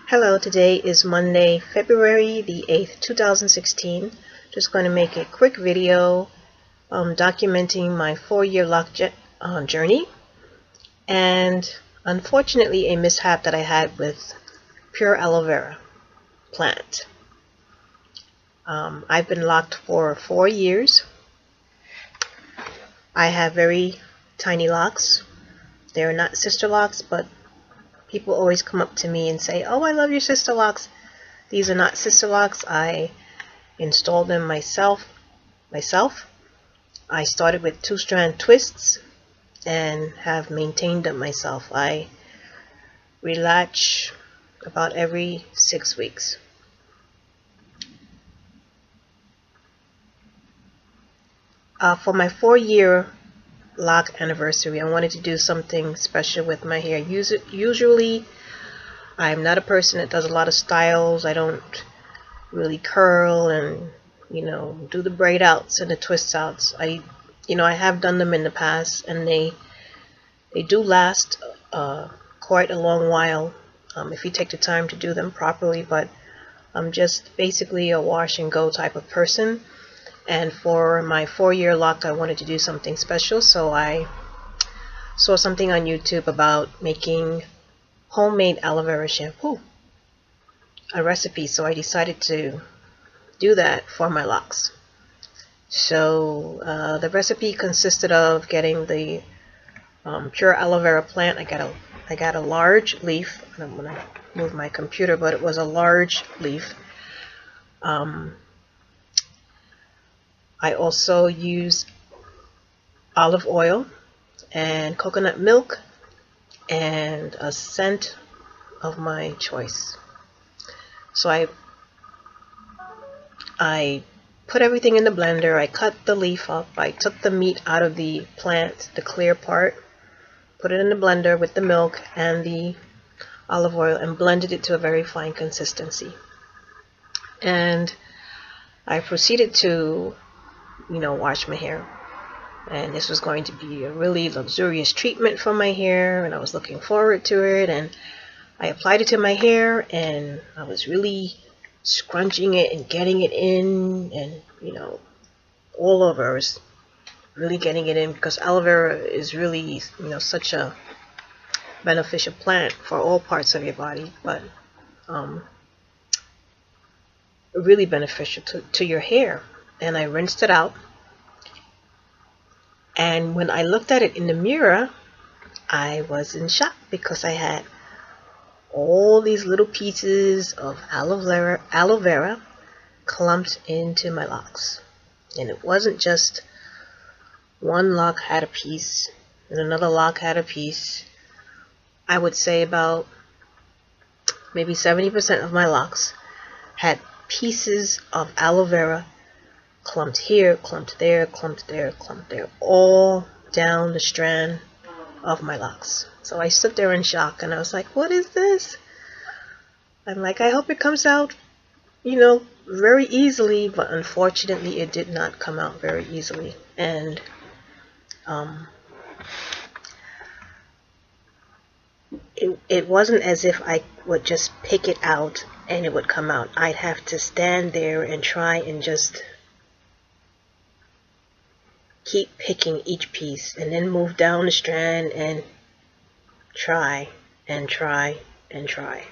Hello, today is Monday, February the 8th, 2016. Just going to make a quick video documenting my 4-year lock journey and unfortunately a mishap that I had with pure aloe vera plant. I've been locked for 4 years. I have very tiny locks. They're not sister locks, but people always come up to me and say, "Oh, I love your sister locks." These are not sister locks. I installed them myself. I started with 2-strand twists and have maintained them myself. I relatch about every 6 weeks. For my 4-year lock anniversary, I wanted to do something special with my hair. Usually, I'm not a person that does a lot of styles. I don't really curl and do the braid outs and the twist outs. I have done them in the past, and they do last quite a long while if you take the time to do them properly. But I'm just basically a wash and go type of person, and for my 4-year lock I wanted to do something special, so I saw something on YouTube about making homemade aloe vera shampoo, a recipe, so I decided to do that for my locks. So the recipe consisted of getting the pure aloe vera plant. I got a large leaf. I'm gonna move my computer, but it was a large leaf. I also use olive oil and coconut milk and a scent of my choice. So I put everything in the blender. I cut the leaf up. I took the meat out of the plant, the clear part, put it in the blender with the milk and the olive oil, and blended it to a very fine consistency. And I proceeded to, wash my hair. And this was going to be a really luxurious treatment for my hair, and I was looking forward to it. And I applied it to my hair, and I was really scrunching it and getting it in, and all over. I was really getting it in because aloe vera is really such a beneficial plant for all parts of your body, but really beneficial to your hair. And I rinsed it out, and when I looked at it in the mirror, I was in shock because I had all these little pieces of aloe vera clumped into my locks. And it wasn't just one lock had a piece and another lock had a piece. I would say about maybe 70% of my locks had pieces of aloe vera clumped here, clumped there, clumped there, clumped there, all down the strand of my locks. So I stood there in shock, and I was like, what is this? I'm like, I hope it comes out, very easily, but unfortunately it did not come out very easily. And it wasn't as if I would just pick it out and it would come out. I'd have to stand there and try and just keep picking each piece, and then move down the strand and try and try and try.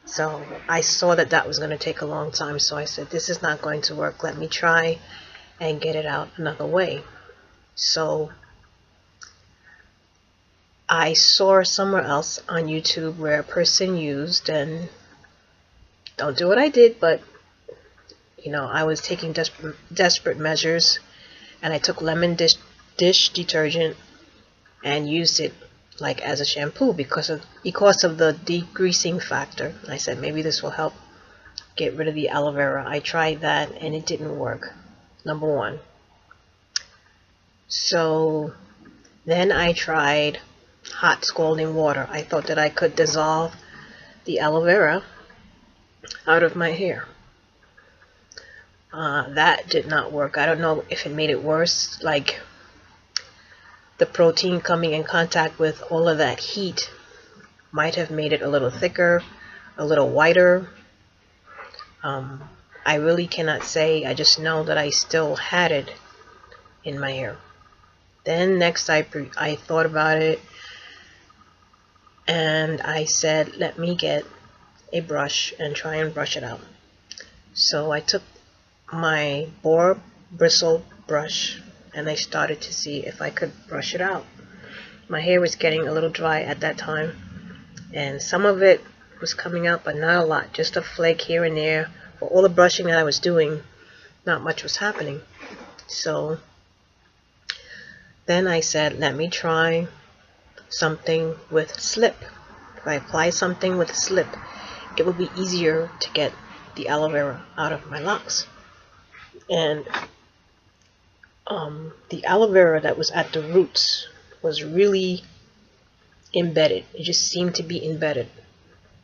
So I saw that was going to take a long time, so I said, this is not going to work. Let me try and get it out another way. So I saw somewhere else on YouTube where a person used, and don't do what I did, but I was taking desperate measures, and I took lemon dish detergent and used it like as a shampoo because of the degreasing factor. I said, maybe this will help get rid of the aloe vera. I tried that and it didn't work, number one. So then I tried hot scalding water. I thought that I could dissolve the aloe vera out of my hair. That did not work. I don't know if it made it worse, like the protein coming in contact with all of that heat might have made it a little thicker. a little whiter. Um, I really cannot say. I just know that I still had it in my hair. Then next I thought about it, and I said, let me get a brush and try and brush it out. So I took my boar bristle brush and I started to see if I could brush it out. My hair was getting a little dry at that time, and some of it was coming out, but not a lot, just a flake here and there. For all the brushing that I was doing, not much was happening. So then I said, let me try something with slip. If I apply something with slip, it would be easier to get the aloe vera out of my locks. And the aloe vera that was at the roots was really embedded. It just seemed to be embedded.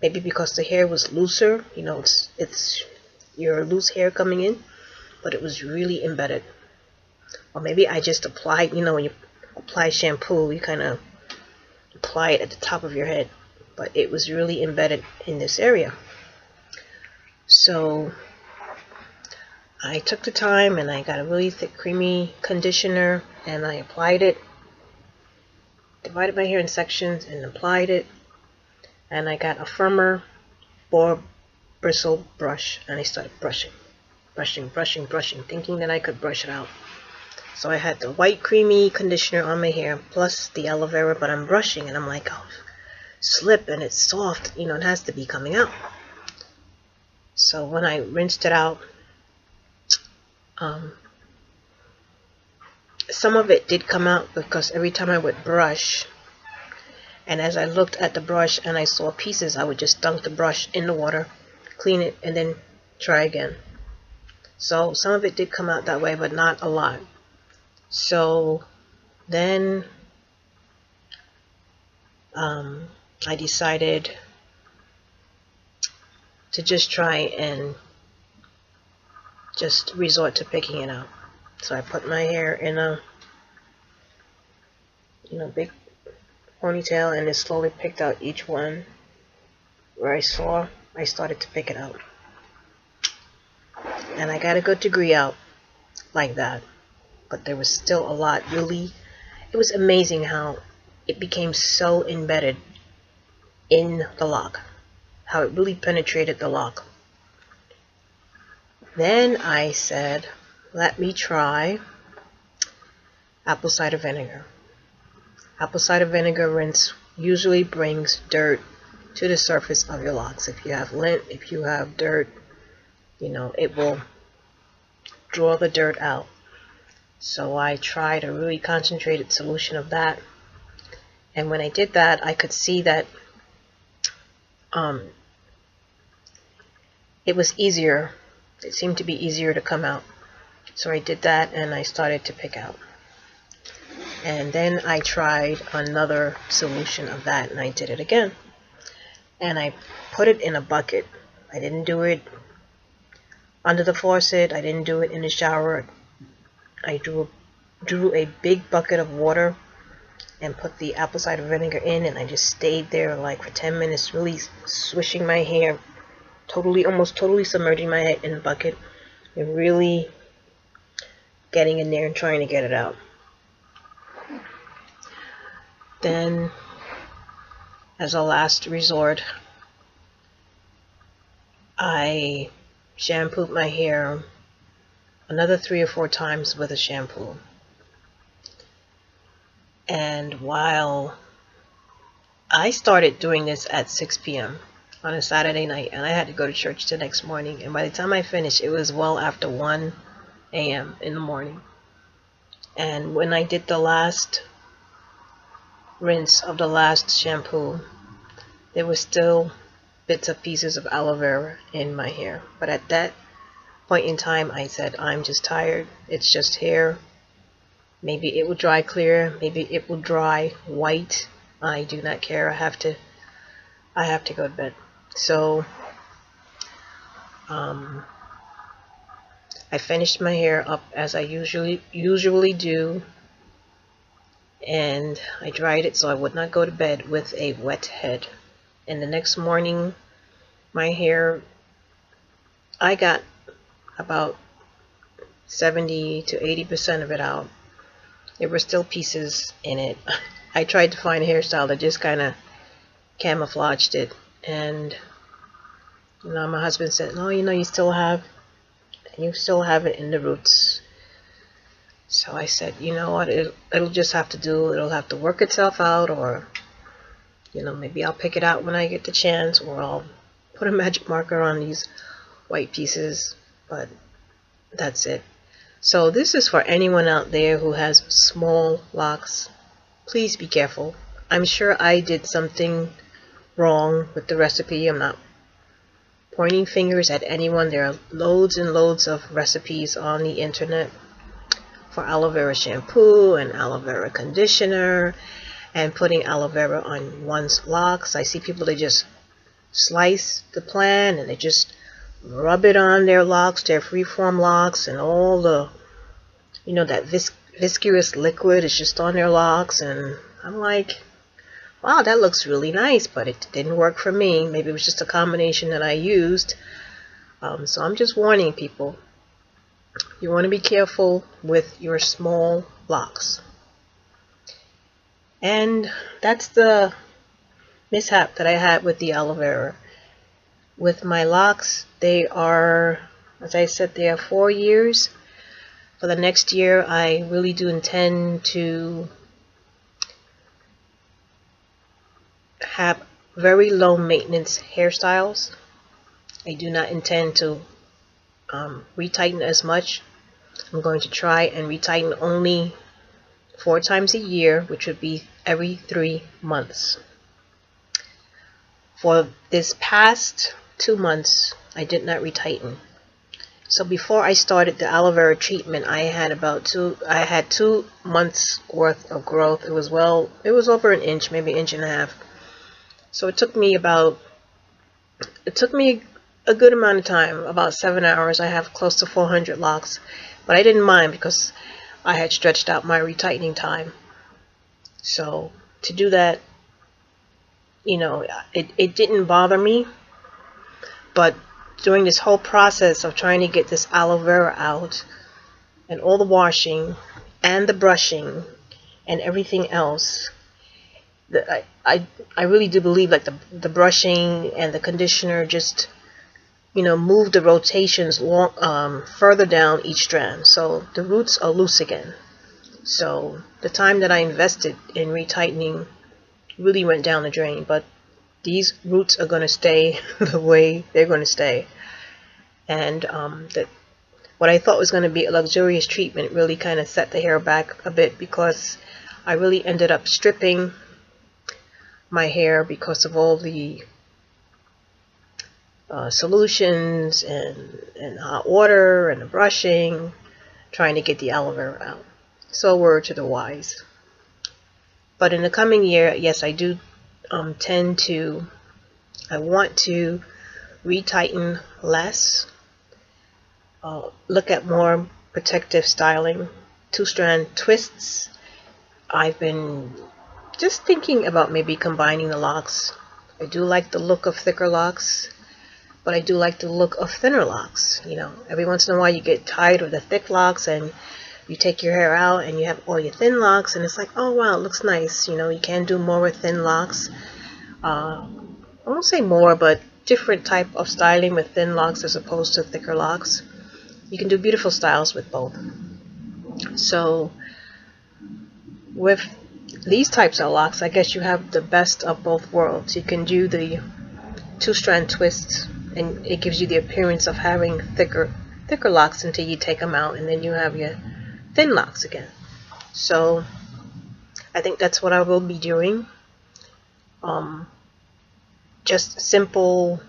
Maybe because the hair was looser, you know, it's your loose hair coming in, but it was really embedded. Or maybe I just applied, you know, when you apply shampoo, you kind of apply it at the top of your head, but it was really embedded in this area. So I took the time and I got a really thick creamy conditioner and I applied it, divided my hair in sections and applied it, and I got a firmer boar bristle brush and I started brushing, thinking that I could brush it out. So I had the white creamy conditioner on my hair plus the aloe vera, but I'm brushing and I'm like, oh, slip and it's soft, you know, it has to be coming out. So when I rinsed it out, some of it did come out because every time I would brush, and as I looked at the brush and I saw pieces, I would just dunk the brush in the water, clean it, and then try again. So some of it did come out that way, but not a lot. So then I decided to just try and just resort to picking it out. So I put my hair in a, big ponytail, and it slowly picked out each one where I saw. I started to pick it out, and I got a good degree out like that, but there was still a lot. Really, it was amazing how it became so embedded in the lock, how it really penetrated the lock. Then I said, let me try apple cider vinegar. Apple cider vinegar rinse usually brings dirt to the surface of your locks. If you have lint, if you have dirt, it will draw the dirt out. So I tried a really concentrated solution of that. And when I did that, I could see that it was easier. It seemed to be easier to come out. So I did that and I started to pick out. And then I tried another solution of that and I did it again. And I put it in a bucket. I didn't do it under the faucet. I didn't do it in the shower. I drew a big bucket of water and put the apple cider vinegar in, and I just stayed there like for 10 minutes, really swishing my hair, almost totally submerging my head in the bucket and really getting in there and trying to get it out. Then, as a last resort, I shampooed my hair another 3 or 4 times with a shampoo. And while I started doing this at 6 p.m. on a Saturday night, and I had to go to church the next morning, and by the time I finished, it was well after 1 a.m. in the morning. And when I did the last rinse of the last shampoo, there were still bits of pieces of aloe vera in my hair. But at that point in time, I said, I'm just tired. It's just hair. Maybe it will dry clear. Maybe it will dry white. I do not care. I have to go to bed. So I finished my hair up as I usually do, and I dried it so I would not go to bed with a wet head. And the next morning, my hair, I got about 70 to 80% of it out. There were still pieces in it. I tried to find a hairstyle that just kind of camouflaged it, and my husband said, no, you still have it in the roots. So I said, you know what, it'll just have to do, it'll have to work itself out, or maybe I'll pick it out when I get the chance, or I'll put a magic marker on these white pieces, but that's it. So this is for anyone out there who has small locks. Please be careful. I'm sure I did something wrong with the recipe. I'm not pointing fingers at anyone. There are loads and loads of recipes on the internet for aloe vera shampoo and aloe vera conditioner and putting aloe vera on one's locks. I see people, they just slice the plant and they just rub it on their locks, their freeform locks, and all the, that viscous liquid is just on their locks. And I'm like, wow, that looks really nice, but it didn't work for me. Maybe it was just a combination that I used. So I'm just warning people, you want to be careful with your small locks. And that's the mishap that I had with the aloe vera. With my locks, they are, as I said, they are 4 years. For the next year, I really do intend to have very low maintenance hairstyles. I do not intend to retighten as much. I'm going to try and retighten only 4 times a year, which would be every 3 months. For this past 2 months, I did not retighten. So before I started the aloe vera treatment, I had 2 months worth of growth. It was over an inch, maybe an inch and a half. So it took me a good amount of time, about 7 hours. I have close to 400 locks, but I didn't mind because I had stretched out my retightening time. So to do that, it didn't bother me. But during this whole process of trying to get this aloe vera out, and all the washing and the brushing and everything else, I really do believe like the brushing and the conditioner just move the rotations further down each strand, so the roots are loose again. So the time that I invested in retightening really went down the drain, but these roots are going to stay the way they're going to stay. And what I thought was going to be a luxurious treatment really kind of set the hair back a bit, because I really ended up stripping my hair because of all the solutions and hot water and the brushing, trying to get the aloe vera out. So word to the wise. But in the coming year, yes, I do I want to retighten less, look at more protective styling, 2-strand twists. I've been just thinking about maybe combining the locks. I do like the look of thicker locks, but I do like the look of thinner locks. Every once in a while you get tired of the thick locks and you take your hair out and you have all your thin locks, and it's like, oh wow, it looks nice. You can do more with thin locks. I won't say more, but different type of styling with thin locks as opposed to thicker locks. You can do beautiful styles with both. So with these types of locks, I guess you have the best of both worlds. You can do the 2-strand twists, and it gives you the appearance of having thicker locks until you take them out, and then you have your thin locks again. So I think that's what I will be doing. Just simple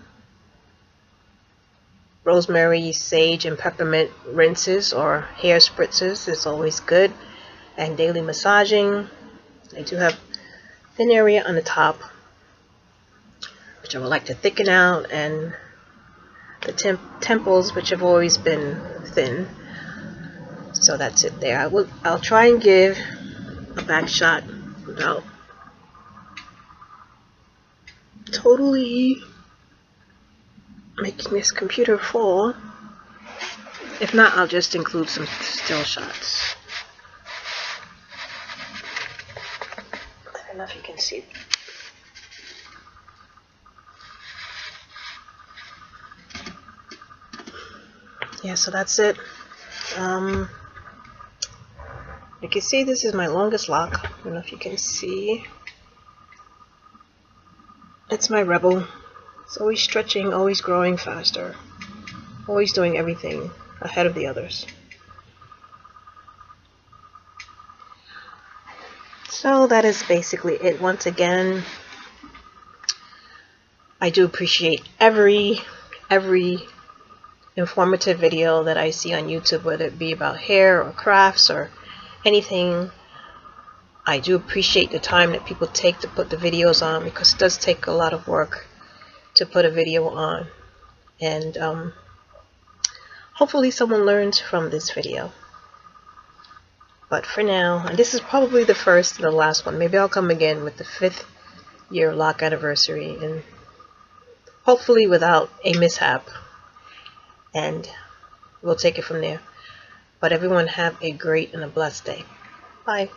rosemary, sage, and peppermint rinses or hair spritzes is always good, and daily massaging. I do have thin area on the top, which I would like to thicken out, and the temples, which have always been thin. So that's it there. I'll try and give a back shot without totally making this computer full. If not, I'll just include some still shots. I don't know if you can see. Yeah, so that's it. You can see this is my longest lock. I don't know if you can see. It's my Rebel. It's always stretching, always growing faster, always doing everything ahead of the others. So that is basically it. Once again, I do appreciate every informative video that I see on YouTube, whether it be about hair or crafts or anything. I do appreciate the time that people take to put the videos on, because it does take a lot of work to put a video on. And hopefully someone learns from this video. But for now, and this is probably the first and the last one, maybe I'll come again with the 5th year lock anniversary, and hopefully without a mishap, and we'll take it from there. But everyone have a great and a blessed day. Bye.